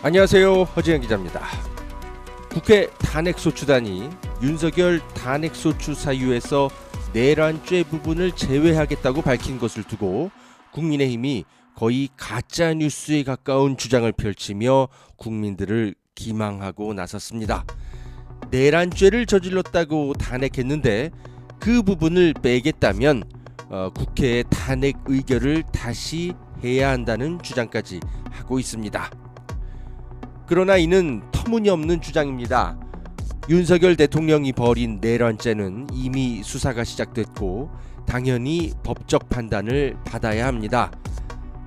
안녕하세요, 허지영 기자입니다. 국회 탄핵소추단이 윤석열 탄핵소추 사유에서 내란죄 부분을 제외하겠다고 밝힌 것을 두고 국민의힘이 거의 가짜뉴스에 가까운 주장을 펼치며 국민들을 기망하고 나섰습니다. 내란죄를 저질렀다고 탄핵했는데 그 부분을 빼겠다면 국회의 탄핵 의결을 다시 해야 한다는 주장까지 하고 있습니다. 그러나 이는 터무니없는 주장입니다. 윤석열 대통령이 벌인 내란죄는 이미 수사가 시작됐고 당연히 법적 판단을 받아야 합니다.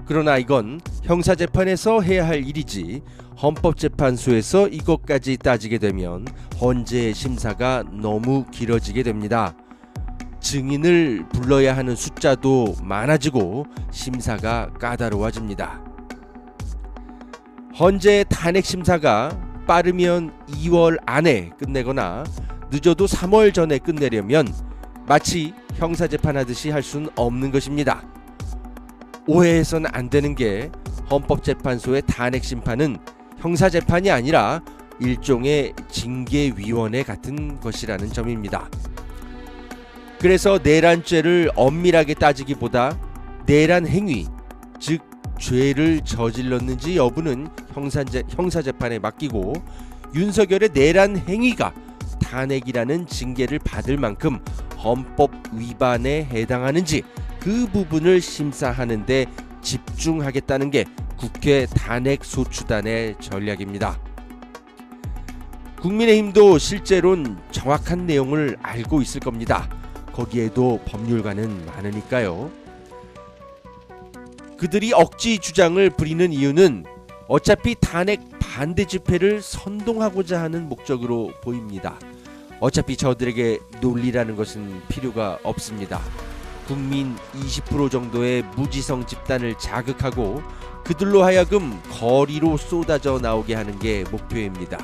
그러나 이건 형사재판에서 해야 할 일이지 헌법재판소에서 이것까지 따지게 되면 헌재 심사가 너무 길어지게 됩니다. 증인을 불러야 하는 숫자도 많아지고 심사가 까다로워집니다. 헌재 탄핵 심사가 빠르면 2월 안에 끝내거나 늦어도 3월 전에 끝내려면 마치 형사재판하듯이 할 수는 없는 것입니다. 오해해서는 안 되는 게 헌법재판소의 탄핵 심판은 형사재판이 아니라 일종의 징계위원회 같은 것이라는 점입니다. 그래서 내란죄를 엄밀하게 따지기보다 내란 행위, 즉 죄를 저질렀는지 여부는 형사재판에 맡기고 윤석열의 내란 행위가 탄핵이라는 징계를 받을 만큼 헌법 위반에 해당하는지 그 부분을 심사하는 데 집중하겠다는 게 국회 탄핵소추단의 전략입니다. 국민의힘도 실제로는 정확한 내용을 알고 있을 겁니다. 거기에도 법률가는 많으니까요. 그들이 억지 주장을 부리는 이유는 어차피 탄핵 반대 집회를 선동하고자 하는 목적으로 보입니다. 어차피 저들에게 논리라는 것은 필요가 없습니다. 국민 20% 정도의 무지성 집단을 자극하고 그들로 하여금 거리로 쏟아져 나오게 하는 게 목표입니다.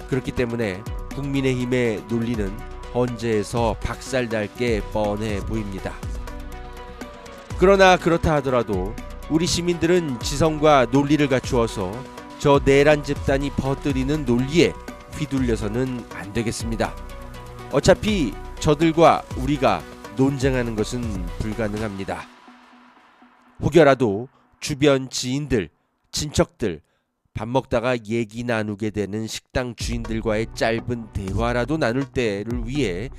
그렇기 때문에 국민의힘의 논리는 헌재에서 박살날 게 뻔해 보입니다. 그러나 그렇다 하더라도 우리 시민들은 지성과 논리를 갖추어서 저 내란 집단이 퍼뜨리는 논리에 휘둘려서는 안 되겠습니다. 어차피 저들과 우리가 논쟁하는 것은 불가능합니다. 혹여라도 주변 지인들, 친척들, 밥 먹다가 얘기 나누게 되는 식당 주인들과의 짧은 대화라도 나눌 때를 위해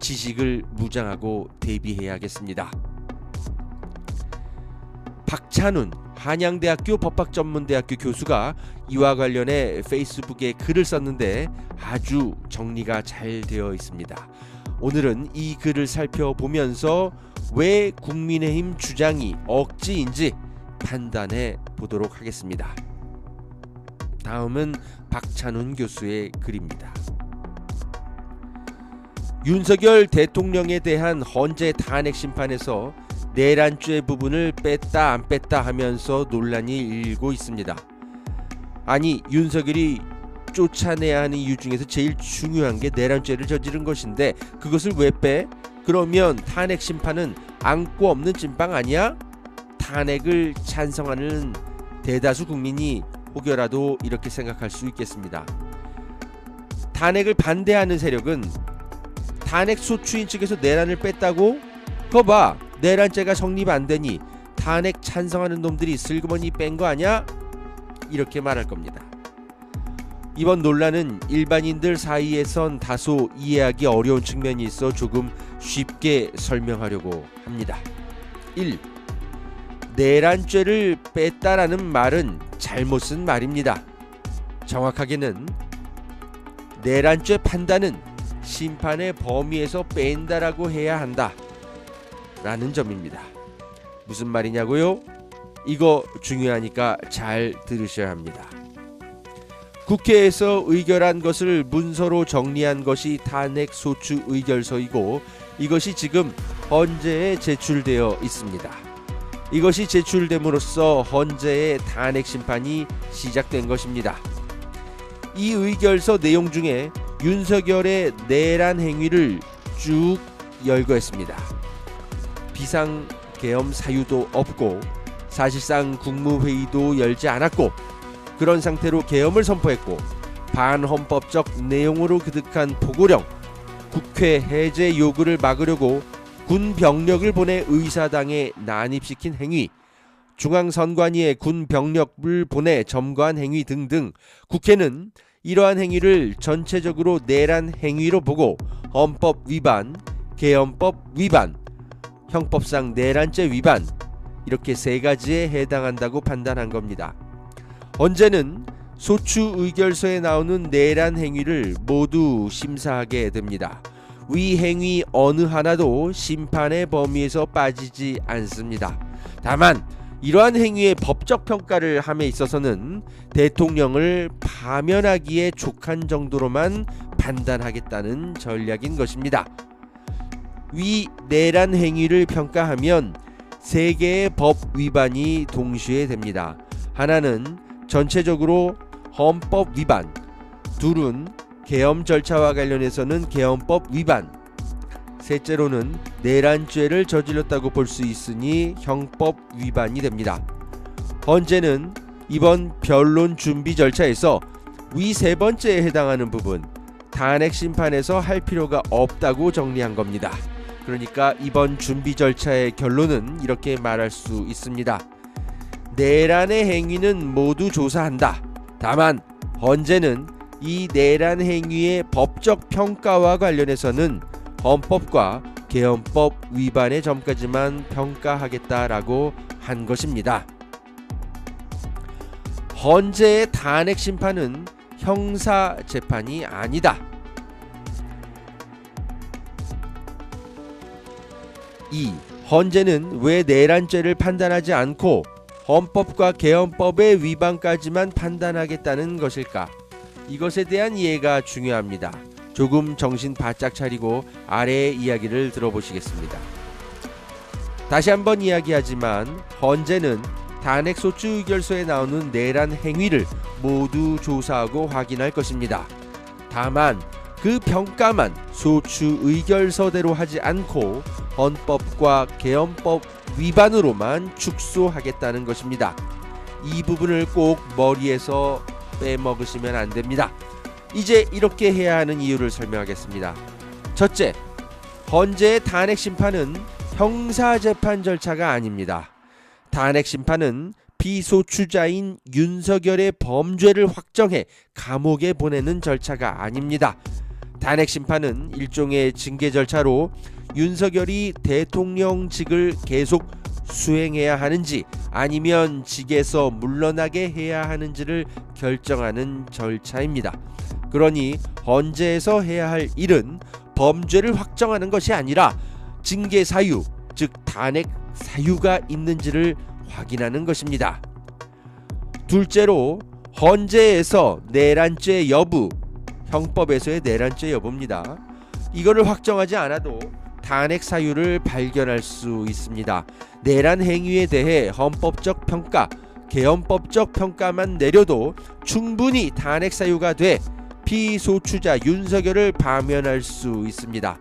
지식을 무장하고 대비해야겠습니다. 박찬훈 한양대학교 법학전문대학교 교수가 이와 관련해 페이스북에 글을 썼는데 아주 정리가 잘 되어 있습니다. 오늘은 이 글을 살펴보면서 왜 국민의힘 주장이 억지인지 판단해 보도록 하겠습니다. 다음은 박찬훈 교수의 글입니다. 윤석열 대통령에 대한 헌재 탄핵 심판에서 내란죄 부분을 뺐다 안 뺐다 하면서 논란이 일고 있습니다. 아니, 윤석열이 쫓아내야 하는 이유 중에서 제일 중요한 게 내란죄를 저지른 것인데 그것을 왜 빼? 그러면 탄핵 심판은 안고 없는 찐빵 아니야? 탄핵을 찬성하는 대다수 국민이 혹여라도 이렇게 생각할 수 있겠습니다. 탄핵을 반대하는 세력은 탄핵 소추인 측에서 내란을 뺐다고? 거 봐, 내란죄가 성립 안 되니 탄핵 찬성하는 놈들이 슬그머니 뺀 거 아니야? 이렇게 말할 겁니다. 이번 논란은 일반인들 사이에선 다소 이해하기 어려운 측면이 있어 조금 쉽게 설명하려고 합니다. 1. 내란죄를 뺐다라는 말은 잘못 쓴 말입니다. 정확하게는 내란죄 판단은 심판의 범위에서 뺀다라고 해야 한다 라는 점입니다. 무슨 말이냐고요? 이거 중요하니까 잘 들으셔야 합니다. 국회에서 의결한 것을 문서로 정리한 것이 탄핵 소추 의결서이고 이것이 지금 헌재에 제출되어 있습니다. 이것이 제출됨으로써 헌재의 탄핵 심판이 시작된 것입니다. 이 의결서 내용 중에 윤석열의 내란 행위를 쭉 열거했습니다. 비상계엄 사유도 없고 사실상 국무회의도 열지 않았고 그런 상태로 계엄을 선포했고 반헌법적 내용으로 그득한 포고령, 국회 해제 요구를 막으려고 군 병력을 보내 의사당에 난입시킨 행위, 중앙선관위에 군 병력을 보내 점거한 행위 등등 국회는 이러한 행위를 전체적으로 내란 행위로 보고 헌법 위반, 계엄법 위반, 형법상 내란죄 위반 이렇게 세 가지에 해당한다고 판단한 겁니다. 헌재는 소추 의결서에 나오는 내란 행위를 모두 심사하게 됩니다. 위 행위 어느 하나도 심판의 범위에서 빠지지 않습니다. 다만 이러한 행위의 법적 평가를 함에 있어서는 대통령을 파면하기에 족한 정도로만 판단하겠다는 전략인 것입니다. 위 내란 행위를 평가하면 세 개의 법 위반이 동시에 됩니다. 하나는 전체적으로 헌법 위반, 둘은 계엄 절차와 관련해서는 계엄법 위반, 셋째로는 내란죄를 저질렀다고 볼 수 있으니 형법 위반이 됩니다. 헌재는 이번 변론 준비 절차에서 위 세 번째에 해당하는 부분 탄핵 심판에서 할 필요가 없다고 정리한 겁니다. 그러니까 이번 준비 절차의 결론은 이렇게 말할 수 있습니다. 내란의 행위는 모두 조사한다. 다만 헌재는 이 내란 행위의 법적 평가와 관련해서는 헌법과 계엄법 위반의 점까지만 평가하겠다라고 한 것입니다. 헌재의 탄핵 심판은 형사 재판이 아니다. 2. 헌재는 왜 내란죄를 판단하지 않고 헌법과 계엄법의 위반까지만 판단하겠다는 것일까? 이것에 대한 이해가 중요합니다. 조금 정신 바짝 차리고 아래의 이야기를 들어보시겠습니다. 다시 한번 이야기하지만 헌재는 탄핵소추 의결서에 나오는 내란 행위를 모두 조사하고 확인할 것입니다. 다만 그 평가만 소추 의결서대로 하지 않고 헌법과 계엄법 위반으로만 축소하겠다는 것입니다. 이 부분을 꼭 머리에서 빼먹으시면 안 됩니다. 이제 이렇게 해야 하는 이유를 설명하겠습니다. 첫째, 헌재의 탄핵 심판은 형사재판 절차가 아닙니다. 탄핵 심판은 피소추자인 윤석열의 범죄를 확정해 감옥에 보내는 절차가 아닙니다. 탄핵 심판은 일종의 징계 절차로 윤석열이 대통령직을 계속 수행해야 하는지 아니면 직에서 물러나게 해야 하는지를 결정하는 절차입니다. 그러니 헌재에서 해야 할 일은 범죄를 확정하는 것이 아니라 징계 사유, 즉 탄핵 사유가 있는지를 확인하는 것입니다. 둘째로 헌재에서 내란죄 여부, 형법에서의 내란죄 여부입니다. 이거를 확정하지 않아도 탄핵 사유를 발견할 수 있습니다. 내란 행위에 대해 헌법적 평가, 계엄법적 평가만 내려도 충분히 탄핵 사유가 돼 피소추자 윤석열을 파면할 수 있습니다.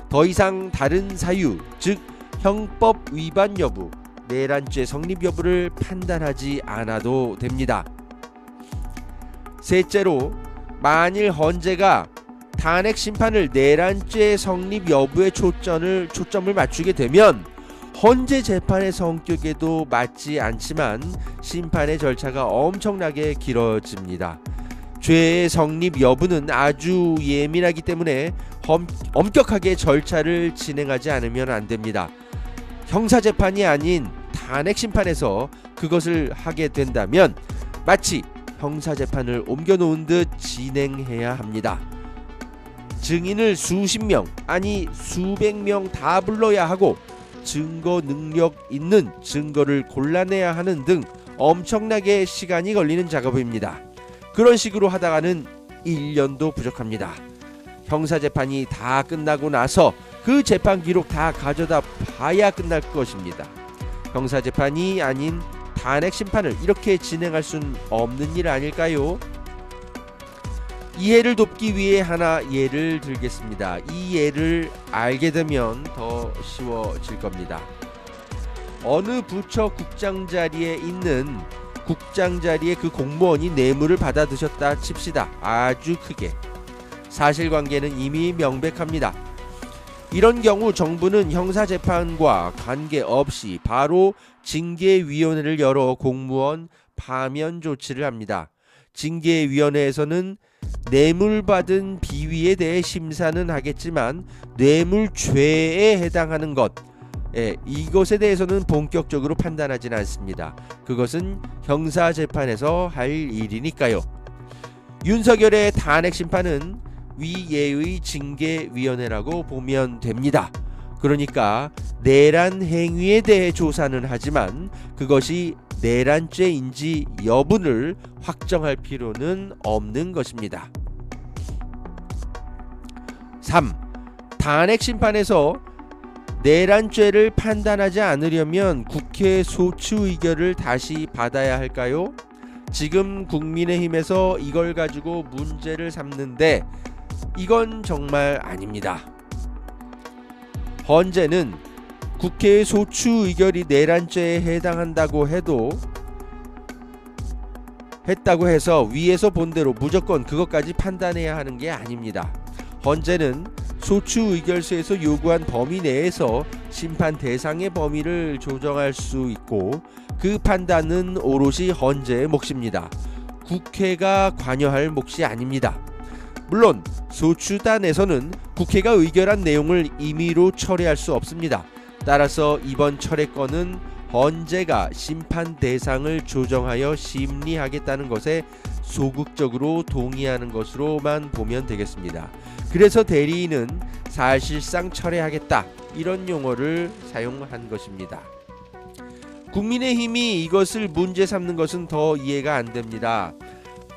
더 이상 다른 사유, 즉 형법 위반 여부, 내란죄 성립 여부를 판단하지 않아도 됩니다. 셋째로, 만일 헌재가 탄핵 심판을 내란죄 성립 여부에 초점을 맞추게 되면 헌재 재판의 성격에도 맞지 않지만 심판의 절차가 엄청나게 길어집니다. 죄의 성립 여부는 아주 예민하기 때문에 엄격하게 절차를 진행하지 않으면 안 됩니다. 형사재판이 아닌 탄핵 심판에서 그것을 하게 된다면 마치 형사재판을 옮겨놓은 듯 진행해야 합니다. 증인을 수십 명, 아니 수백 명 다 불러야 하고 증거 능력 있는 증거를 골라내야 하는 등 엄청나게 시간이 걸리는 작업입니다. 그런 식으로 하다가는 1년도 부족합니다. 형사재판이 다 끝나고 나서 그 재판 기록 다 가져다 봐야 끝날 것입니다. 형사재판이 아닌 탄핵 심판을 이렇게 진행할 순 없는 일 아닐까요? 이해를 돕기 위해 하나 예를 들겠습니다. 이 예를 알게 되면 더 쉬워질 겁니다. 어느 부처 국장 자리에 있는 국장 자리에 그 공무원이 뇌물을 받아 드셨다 칩시다. 아주 크게. 사실관계는 이미 명백합니다. 이런 경우 정부는 형사재판과 관계없이 바로 징계위원회를 열어 공무원 파면 조치를 합니다. 징계위원회에서는 뇌물받은 비위에 대해 심사는 하겠지만 뇌물죄에 해당하는 것, 이것에 대해서는 본격적으로 판단하지는 않습니다. 그것은 형사재판에서 할 일이니까요. 윤석열의 탄핵심판은 위예의 징계위원회라고 보면 됩니다. 그러니까 내란 행위에 대해 조사는 하지만 그것이 내란죄인지 여부를 확정할 필요는 없는 것입니다. 3. 탄핵심판에서 내란죄를 판단하지 않으려면 국회 소추 의결을 다시 받아야 할까요? 지금 국민의힘에서 이걸 가지고 문제를 삼는데 이건 정말 아닙니다. 헌재는 국회의 소추 의결이 내란죄에 해당한다고 했다고 해서 위에서 본 대로 무조건 그것까지 판단해야 하는 게 아닙니다. 헌재는 소추 의결서에서 요구한 범위 내에서 심판 대상의 범위를 조정할 수 있고 그 판단은 오롯이 헌재의 몫입니다. 국회가 관여할 몫이 아닙니다. 물론 소추단에서는 국회가 의결한 내용을 임의로 철회할 수 없습니다. 따라서 이번 철회권은 헌재가 심판 대상을 조정하여 심리하겠다는 것에 소극적으로 동의하는 것으로만 보면 되겠습니다. 그래서 대리인은 사실상 철회하겠다 이런 용어를 사용한 것입니다. 국민의힘이 이것을 문제 삼는 것은 더 이해가 안 됩니다.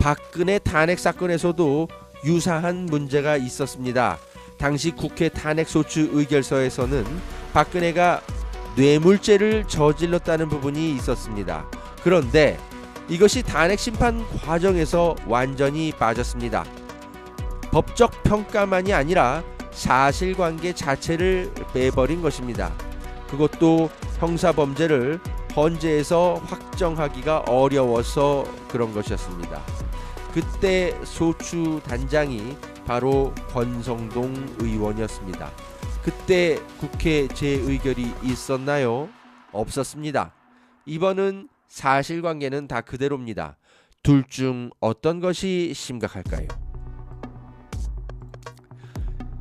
박근혜 탄핵 사건에서도 유사한 문제가 있었습니다. 당시 국회 탄핵 소추 의결서에서는 박근혜가 뇌물죄를 저질렀다는 부분이 있었습니다. 그런데 이것이 탄핵 심판 과정에서 완전히 빠졌습니다. 법적 평가만이 아니라 사실관계 자체를 빼버린 것입니다. 그것도 형사범죄를 헌재에서 확정하기가 어려워서 그런 것이었습니다. 그때 소추 단장이 바로 권성동 의원이었습니다. 그때 국회 재의결이 있었나요? 없었습니다. 이번은 사실관계는 다 그대로입니다. 둘 중 어떤 것이 심각할까요?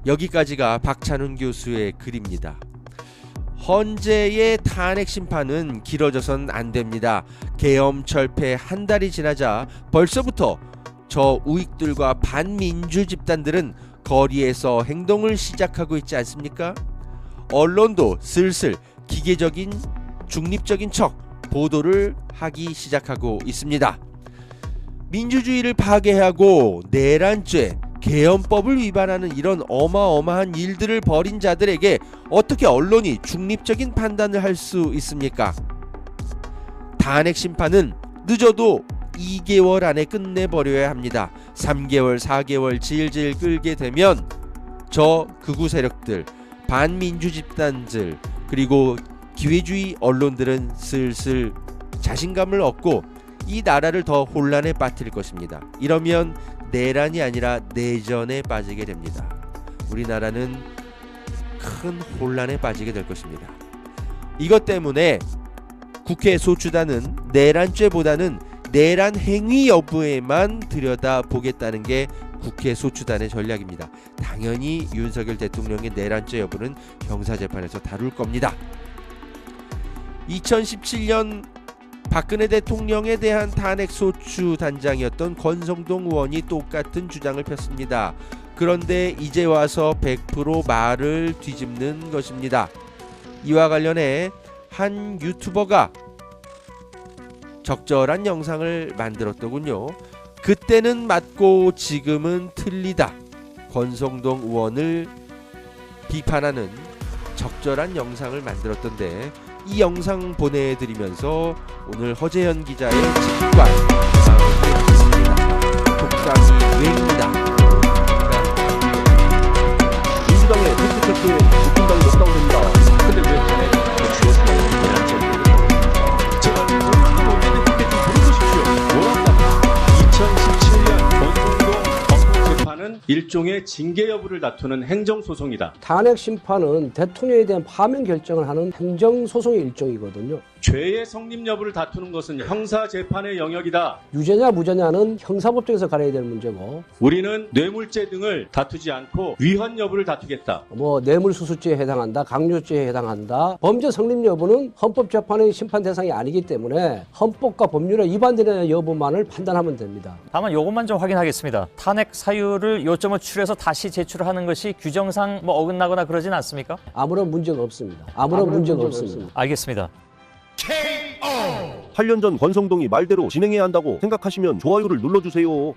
여기까지가 박찬훈 교수의 글입니다. 헌재의 탄핵 심판은 길어져선 안 됩니다. 계엄 철폐 한 달이 지나자 벌써부터 저 우익들과 반민주 집단들은 거리에서 행동을 시작하고 있지 않습니까? 언론도 슬슬 기계적인 중립적인 척 보도를 하기 시작하고 있습니다. 민주주의를 파괴하고 내란죄, 계엄법을 위반하는 이런 어마어마한 일들을 벌인 자들에게 어떻게 언론이 중립적인 판단을 할 수 있습니까? 탄핵 심판은 늦어도 2개월 안에 끝내버려야 합니다. 3개월, 4개월 질질 끌게 되면 저 극우 세력들, 반민주 집단들, 그리고 기회주의 언론들은 슬슬 자신감을 얻고 이 나라를 더 혼란에 빠뜨릴 것입니다. 이러면 내란이 아니라 내전에 빠지게 됩니다. 우리나라는 큰 혼란에 빠지게 될 것입니다. 이것 때문에 국회 소추단은 내란죄보다는 내란 행위 여부에만 들여다보겠다는 게 국회 소추단의 전략입니다. 당연히 윤석열 대통령의 내란죄 여부는 형사재판에서 다룰 겁니다. 2017년 박근혜 대통령에 대한 탄핵 소추 단장이었던 권성동 의원이 똑같은 주장을 폈습니다. 그런데 이제 와서 100% 말을 뒤집는 것입니다. 이와 관련해 한 유튜버가 적절한 영상을 만들었더군요. 그때는 맞고 지금은 틀리다. 권성동 의원을 비판하는 적절한 영상을 만들었던데 이 영상 보내드리면서 오늘 허재현 기자의 직관 마무리하겠습니다. 독감이 유행입니다. 민주당의 팩트체크 국민당이 역당됩니다. 근데 왜 전에 주었어요? 제가 언론도 언제든 그때 좀 부르고 싶어요. 일종의 징계 여부를 다투는 행정소송이다. 탄핵 심판은 대통령에 대한 파면 결정을 하는 행정소송의 일종이거든요. 죄의 성립 여부를 다투는 것은 형사재판의 영역이다. 유죄냐 무죄냐는 형사법정에서 가려야 될 문제고, 우리는 뇌물죄 등을 다투지 않고 위헌 여부를 다투겠다. 뇌물수수죄에 해당한다, 강요죄에 해당한다, 범죄 성립 여부는 헌법재판의 심판 대상이 아니기 때문에 헌법과 법률에 위반되는 여부만을 판단하면 됩니다. 다만 이것만 좀 확인하겠습니다. 탄핵 사유를 요점을 추려서 다시 제출하는 것이 규정상 어긋나거나 그러진 않습니까? 아무런 문제가 없습니다. 아무런 문제가 없습니다. 알겠습니다. 8년 전 권성동이 말대로 진행해야 한다고 생각하시면 좋아요를 눌러주세요.